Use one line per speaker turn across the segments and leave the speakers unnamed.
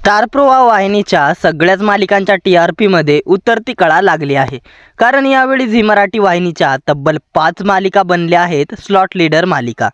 Star प्रवाह वाहिनीच्या सगळ्याच मालिकांच्या टी-आर-पीमध्ये उतरती कळा लागली आहे. कारण यावेळी झी मराठी वाहिनीच्या तब्बल 5 मालिका बनल्या आहेत स्लॉट लीडर मालिका.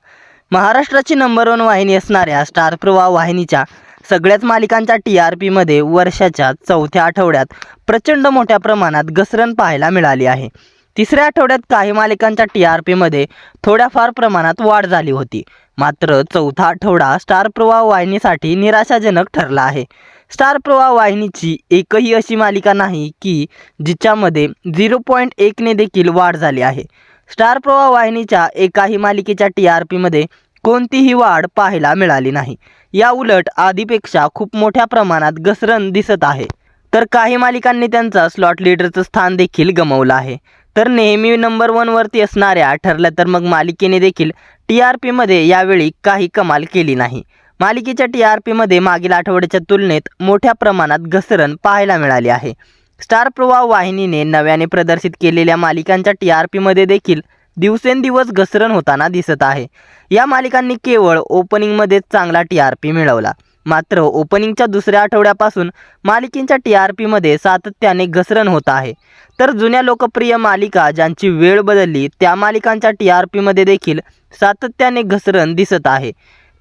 महाराष्ट्राची नंबर 1 वाहिनी असणाऱ्या स्टार प्रवाह वाहिनीच्या सगळ्याच मालिकांच्या टी-आर-पीमध्ये वर्षाच्या चौथ्या आठवड्यात प्रचंड मोठ्या प्रमाणात घसरण पाहायला मिळाली आहे. तिसऱ्या आठवड्यात काही मालिकांच्या टी-आर-पीमध्ये थोड्याफार प्रमाणात वाढ झाली होती. मात्र चौथा आठवडा स्टार प्रवाह वाहिनीसाठी निराशाजनक ठरला आहे. स्टार प्रवाह वाहिनीची एकही अशी मालिका नाही की जिच्यामध्ये 0.1 ने देखील वाढ झाली आहे. स्टार प्रवाह वाहिनीच्या एकाही मालिकेच्या टी-आर-पीमध्ये कोणतीही वाढ पाहायला मिळाली नाही. या उलट आधीपेक्षा खूप मोठ्या प्रमाणात घसरण दिसत आहे. तर काही मालिकांनी त्यांचा स्लॉट लीडरचं स्थान देखील गमावलं आहे. तर नेहमी नंबर 1 वरती असणाऱ्या ठरलं तर मग मालिकेने देखील टी-आर-पीमध्ये यावेळी काही कमाल केली नाही. मालिकेच्या टी-आर-पीमध्ये मागील आठवड्याच्या तुलनेत मोठ्या प्रमाणात घसरण पाहायला मिळाली आहे. स्टार प्रवाह वाहिनीने नव्याने प्रदर्शित केलेल्या मालिकांच्या टी-आर-पीमध्ये देखील दिवसेंदिवस घसरण होताना दिसत आहे. या मालिकांनी केवळ ओपनिंगमध्येच चांगला टी-आर-पी मिळवला. मात्र ओपनिंगच्या दुसऱ्या आठवड्यापासून मालिकेच्या टी-आर-पीमध्ये सातत्याने घसरण होत आहे. तर जुन्या लोकप्रिय मालिका ज्यांची वेळ बदलली त्या मालिकांच्या टी-आर-पीमध्ये देखील सातत्याने घसरण दिसत आहे.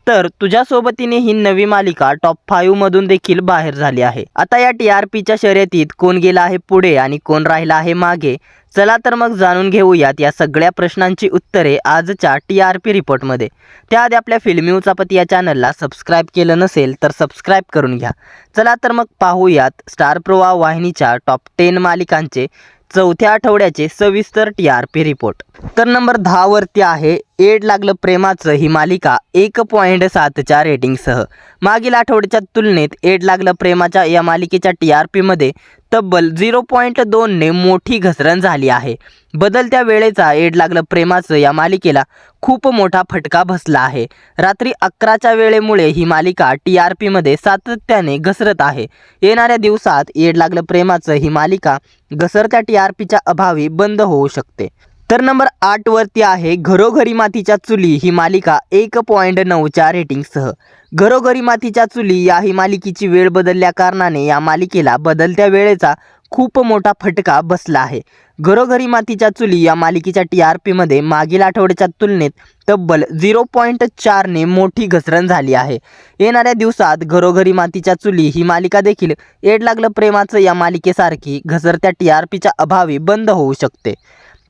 तर तुझ्या सोबतीने ही नवी मालिका टॉप 5 मधून देखील बाहेर झाली आहे. आता या टी-आर-पीच्या शर्यतीत कोण गेला आहे पुढे आणि कोण राहिला आहे मागे, चला तर मग जाणून घेऊयात या सगळ्या प्रश्नांची उत्तरे आजच्या टी-आर-पी रिपोर्टमध्ये. त्याआधी आपल्या फिल्मी उचापती या चॅनलला सबस्क्राईब केलं नसेल तर सबस्क्राईब करून घ्या. चला तर मग पाहूयात स्टार प्रवाह वाहिनीच्या टॉप 10 मालिकांचे चौथ्या आठवड्याचे सविस्तर टी-आर-पी रिपोर्ट. तर नंबर 10 वरती आहे एड लागलं प्रेमाचं ही मालिका 1.7च्या रेटिंगसह. मागील आठवड्याच्या तुलनेत एड लागलं प्रेमाच्या या मालिकेच्या टी-आर-पीमध्ये तब्बल 0.2 ने मोठी घसरण झाली आहे. बदलत्या वेळेचा एड लागलं प्रेमाचं या मालिकेला खूप मोठा फटका बसला आहे. रात्री 11च्या वेळेमुळे ही मालिका टी-आर-पीमध्ये सातत्याने घसरत आहे. येणाऱ्या दिवसात एड लागलं प्रेमाचं ही मालिका घसरत्या टी-आर-पीच्या अभावी बंद होऊ शकते. तर नंबर 8 वरती आहे घरोघरी मातीच्या चुली ही मालिका 1.9च्या रेटिंगसह. घरोघरी मातीच्या चुली या ही मालिकेची वेळ बदलल्या कारणाने या मालिकेला बदलत्या वेळेचा खूप मोठा फटका बसला आहे. घरोघरी मातीच्या चुली या मालिकेच्या टी-आर-पीमध्ये मागील आठवड्याच्या तुलनेत तब्बल 0.4 ने मोठी घसरण झाली आहे. येणाऱ्या दिवसात घरोघरी मातीच्या चुली ही मालिका देखील एड लागलं प्रेमाचं या मालिकेसारखी घसरत्या टी-आर-पीच्या अभावी बंद होऊ शकते.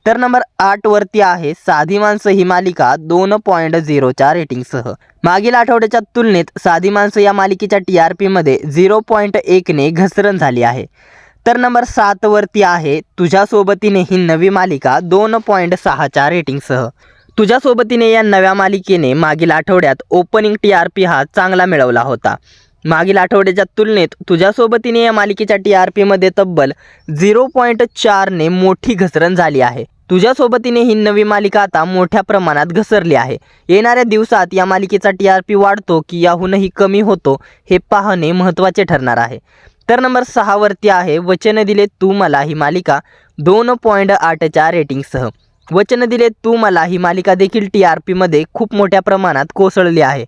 तर नंबर 8 वरती आहे साधी माणसं ही मालिका 2.0च्या रेटिंगसह. मागील आठवड्याच्या तुलनेत साधी माणसं या मालिकेच्या टी-आर-पीमध्ये 0.1 ने घसरण झाली आहे. तर नंबर 7 वरती आहे तुझ्या सोबतीने ही नवी मालिका 2.6च्या रेटिंगसह. तुझ्या सोबतीने या नव्या मालिकेने मागील आठवड्यात ओपनिंग टी-आर-पी हा चांगला मिळवला होता. मागील आठवड्याच्या तुलनेत तुझ्या सोबतीने या मालिकेच्या टी-आर-पीमध्ये तब्बल 0.4 ने मोठी घसरण झाली आहे. तुझ्या सोबतीने ही नवी मालिका आता मोठ्या प्रमाणात घसरली आहे. येणाऱ्या दिवसात या मालिकेचा टी-आर-पी वाढतो की याहूनही कमी होतो हे पाहणे महत्त्वाचे ठरणार आहे. तर नंबर 6 वरती आहे वचन दिले तू मला ही मालिका 2.8च्या रेटिंगसह. वचन दिले तू मला ही मालिका देखील टी-आर-पीमध्ये खूप मोठ्या प्रमाणात कोसळली आहे.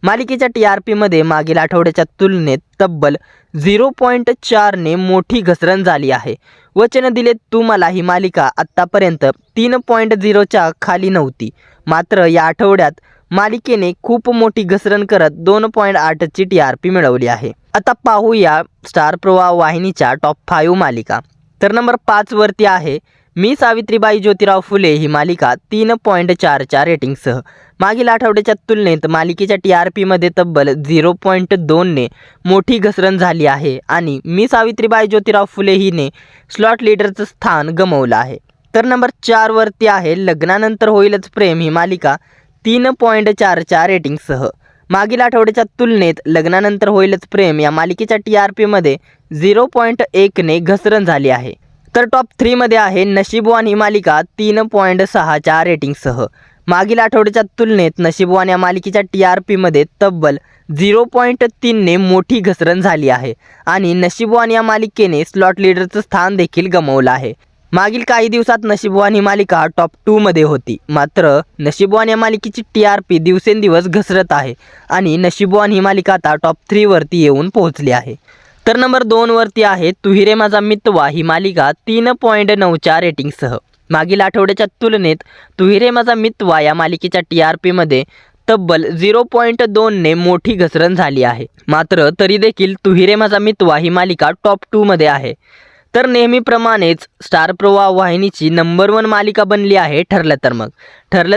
मालिकेच्या टी-आर-पीमध्ये मागील आठवड्याच्या तुलनेत तब्बल 0.4 ने मोठी घसरण झाली आहे. वचन दिले तू मला ही मालिका आत्तापर्यंत 3.0च्या खाली नव्हती. मात्र या आठवड्यात मालिकेने खूप मोठी घसरण करत 2.8ची टी-आर-पी मिळवली आहे. आता पाहूया स्टार प्रवाह वाहिनीच्या टॉप 5 मालिका. तर नंबर 5 वरती आहे मी सावित्रीबाई ज्योतिराव फुले ही मालिका 3.4च्या रेटिंगसह. मागील आठवड्याच्या तुलनेत मालिकेच्या टी-आर-पीमध्ये तब्बल 0.2 ने मोठी घसरण झाली आहे आणि मी सावित्रीबाई ज्योतिराव फुले हिने स्लॉट लीडरचं स्थान गमावलं आहे. तर नंबर 4 वरती आहे लग्नानंतर होईलच प्रेम ही मालिका 3.4च्या रेटिंगसह. मागील आठवड्याच्या तुलनेत लग्नानंतर होईलच प्रेम या मालिकेच्या टी-आर-पीमध्ये 0.1 ने घसरण झाली आहे. तर टॉप 3 मध्ये आहे नशीबवान ही मालिका 3.6च्या रेटिंगसह. मागील आठवड्याच्या तुलनेत नशीबवान या मालिकेच्या टी-आर-पीमध्ये तब्बल 0.3 ने मोठी घसरण झाली आहे आणि नशीबवान या मालिकेने स्लॉट लीडरचं स्थान देखील गमावलं आहे. मागील काही दिवसात नशीबवान ही मालिका टॉप 2 मध्ये होती, मात्र नशीबवान या मालिकेची TRP दिवसेंदिवस घसरत आहे आणि नशीबवान ही मालिका आता टॉप 3 वरती येऊन पोहोचली आहे। तर नंबर 2 वरती आहे तू ही रे माझा मितवा ही मालिका 3.9च्या रेटिंगसह। मागील आठवड्याच्या तुलनेत तू ही रे माझा मितवा या मालिकेच्या TRP मध्ये तब्बल 0.2ने मोठी घसरण झाली आहे, मात्र तरी देखील तू ही रे माझा मितवा ही मालिका टॉप 2 मध्ये आहे। तर नेहमीप्रमाणेच स्टार प्रवाह वाहिनीची नंबर 1 मालिका बनली आहे ठरलं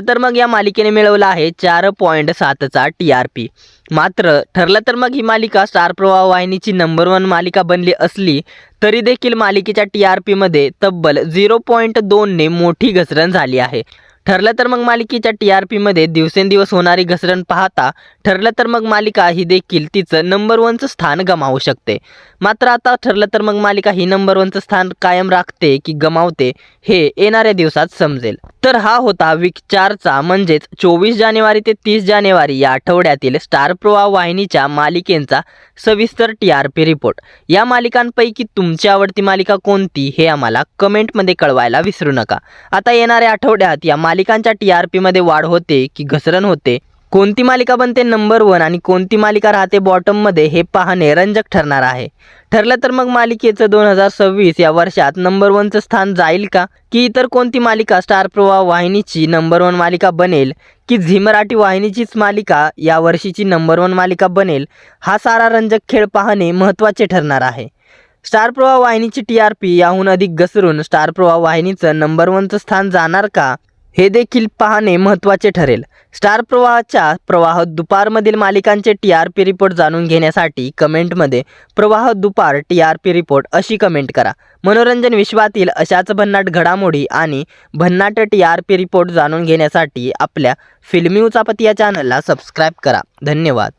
तर मग या मालिकेने मिळवला आहे 4.7चा TRP। मात्र ठरलं तर मग ही मालिका स्टार प्रवाह वाहिनीची नंबर 1 मालिका बनली असली तरी देखील मालिकेच्या TRP मध्ये तब्बल 0.2ने मोठी घसरण झाली आहे। ठरलं तर मग मालिकेच्या TRP मध्ये दिवसेंदिवस होणारी घसरण पाहता ठरलं तर मग मालिका ही देखील तिचं नंबर 1चं स्थान गमावू शकते। मात्र आता ठरलं तर मग मालिका ही नंबर 1चं स्थान कायम राखते की गमावते हे येणाऱ्या दिवसात समजेल। तर हा होता वीक 4चा म्हणजेच 24 जानेवारी ते 30 जानेवारी या आठवड्यातील स्टार प्रवाह वाहिनीच्या मालिकेंचा सविस्तर TRP रिपोर्ट। या मालिकांपैकी तुमची आवडती मालिका कोणती हे आम्हाला कमेंटमध्ये कळवायला विसरू नका। आता येणाऱ्या आठवड्यात या मालिकांच्या TRP मध्ये वाढ होते की घसरण होते, कोणती मालिका बनते नंबर 1 आणि कोणती मालिका राहते बॉटम मध्ये हे पाहणे रंजक ठरणार आहे। ठरलं तर मग मालिकेचं 2026 या वर्षात नंबर 1चं स्थान जाईल का, की इतर कोणती मालिका स्टार प्रवाह वाहिनीची नंबर 1 मालिका बनेल, की झी मराठी वाहिनीचीच मालिका या वर्षीची नंबर 1 मालिका बनेल, हा सारा रंजक खेळ पाहणे महत्त्वाचे ठरणार आहे। स्टार प्रवाह वाहिनीची TRP याहून अधिक घसरून स्टार प्रवाह वाहिनीचं नंबर 1चं स्थान जाणार का हे देखील पाहणे महत्त्वाचे ठरेल। स्टार प्रवाहाच्या प्रवाह दुपारमधील मालिकांचे TRP रिपोर्ट जाणून घेण्यासाठी कमेंटमध्ये प्रवाह दुपार TRP रिपोर्ट अशी कमेंट करा। मनोरंजन विश्वातील अशाच भन्नाट घडामोडी आणि भन्नाट TRP रिपोर्ट जाणून घेण्यासाठी आपल्या फिल्मी उचापती या चॅनलला सबस्क्राईब करा। धन्यवाद।